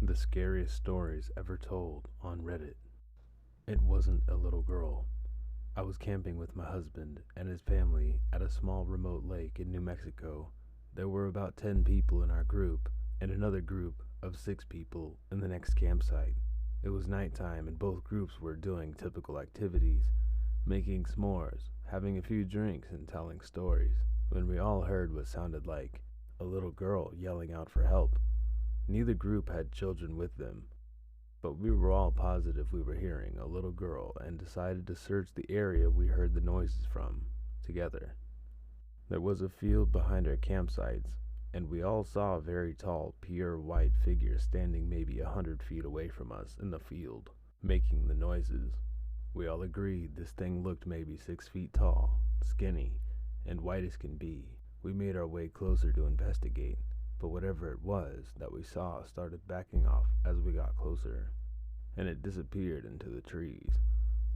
The scariest stories ever told on Reddit. It wasn't a little girl. I was camping with my husband and his family at a small remote lake in New Mexico. There were about 10 people in our group and another group of 6 people in the next campsite. It was nighttime and both groups were doing typical activities, making s'mores, having a few drinks, and telling stories, when we all heard what sounded like a little girl yelling out for help. Neither group had children with them, but we were all positive we were hearing a little girl and decided to search the area we heard the noises from, together. There was a field behind our campsites, and we all saw a very tall, pure white figure standing maybe 100 feet away from us in the field, making the noises. We all agreed this thing looked maybe 6 feet tall, skinny, and white as can be. We made our way closer to investigate, but whatever it was that we saw started backing off as we got closer, and it disappeared into the trees.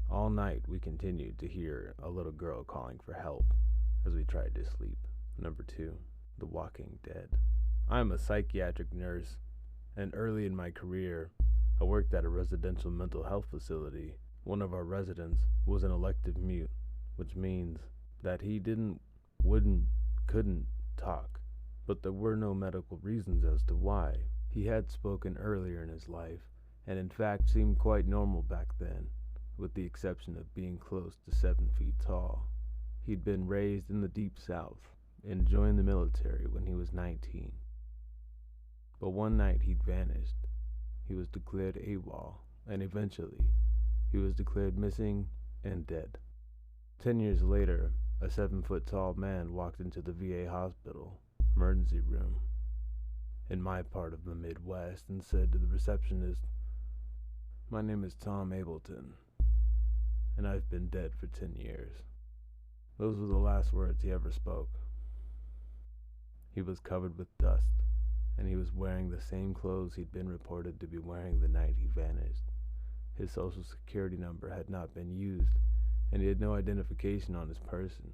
All night we continued to hear a little girl calling for help as we tried to sleep. Number 2. The Walking Dead. I'm a psychiatric nurse, and early in my career, I worked at a residential mental health facility. One of our residents was an elective mute, which means that he couldn't talk. But there were no medical reasons as to why. He had spoken earlier in his life, and in fact seemed quite normal back then, with the exception of being close to 7 feet tall. He'd been raised in the Deep South and joined the military when he was 19. But one night he'd vanished. He was declared AWOL, and eventually he was declared missing and dead. 10 years later, a 7-foot tall man walked into the VA hospital emergency room in my part of the Midwest and said to the receptionist, "My name is Tom Ableton, and I've been dead for 10 years. Those were the last words he ever spoke. He was covered with dust, and he was wearing the same clothes he'd been reported to be wearing the night he vanished. His social security number had not been used, and he had no identification on his person.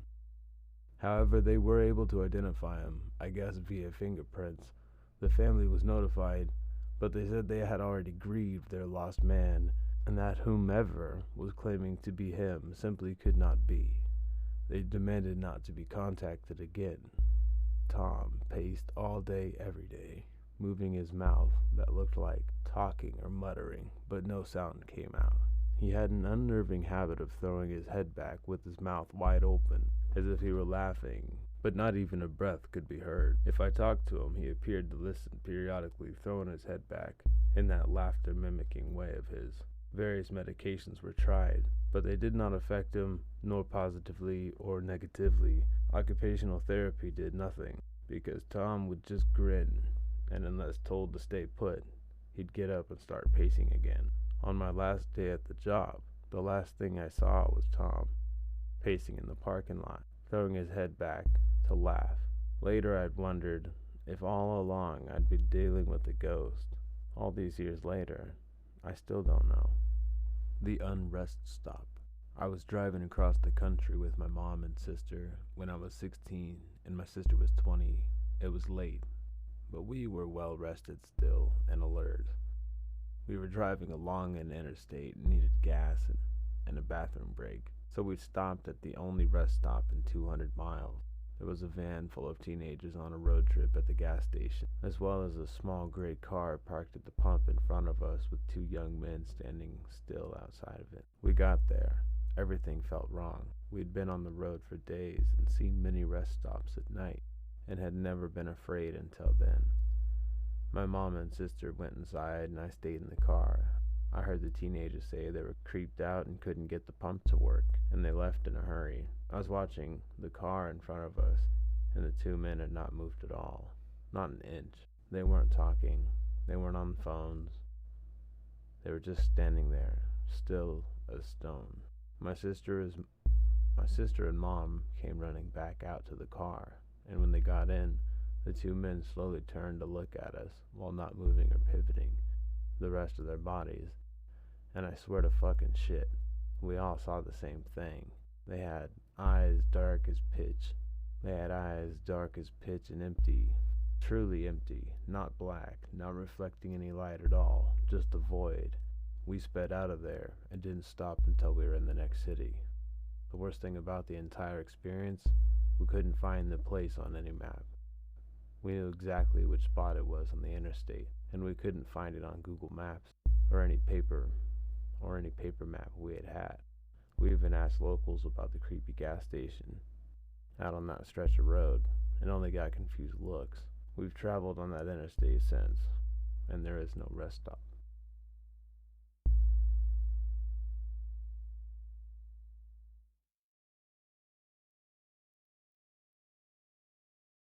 However, they were able to identify him, I guess via fingerprints. The family was notified, but they said they had already grieved their lost man, and that whomever was claiming to be him simply could not be. They demanded not to be contacted again." Tom paced all day every day, moving his mouth that looked like talking or muttering, but no sound came out. He had an unnerving habit of throwing his head back with his mouth wide open, as if he were laughing, but not even a breath could be heard. If I talked to him, he appeared to listen, periodically throwing his head back in that laughter-mimicking way of his. Various medications were tried, but they did not affect him, nor positively or negatively. Occupational therapy did nothing, because Tom would just grin, and unless told to stay put, he'd get up and start pacing again. On my last day at the job, the last thing I saw was Tom, pacing in the parking lot, throwing his head back to laugh. Later I'd wondered if all along I'd been dealing with a ghost. All these years later, I still don't know. The unrest stop. I was driving across the country with my mom and sister when I was 16 and my sister was 20. It was late, but we were well rested still and alert. We were driving along an interstate and needed gas and a bathroom break, so we stopped at the only rest stop in 200 miles. There was a van full of teenagers on a road trip at the gas station, as well as a small gray car parked at the pump in front of us with 2 young men standing still outside of it. We got there. Everything felt wrong. We'd been on the road for days and seen many rest stops at night, and had never been afraid until then. My mom and sister went inside and I stayed in the car. I heard the teenagers say they were creeped out and couldn't get the pump to work, and they left in a hurry. I was watching the car in front of us, and the 2 men had not moved at all. Not an inch. They weren't talking. They weren't on phones. They were just standing there, still as stone. My sister and mom came running back out to the car, and when they got in, the 2 men slowly turned to look at us while not moving or pivoting the rest of their bodies. And I swear to fucking shit, we all saw the same thing. They had eyes dark as pitch. And empty. Truly empty, not black, not reflecting any light at all, just a void. We sped out of there and didn't stop until we were in the next city. The worst thing about the entire experience, we couldn't find the place on any map. We knew exactly which spot it was on the interstate, and we couldn't find it on Google Maps or any paper map we had had. We even asked locals about the creepy gas station out on that stretch of road and only got confused looks. We've traveled on that interstate since, and there is no rest stop.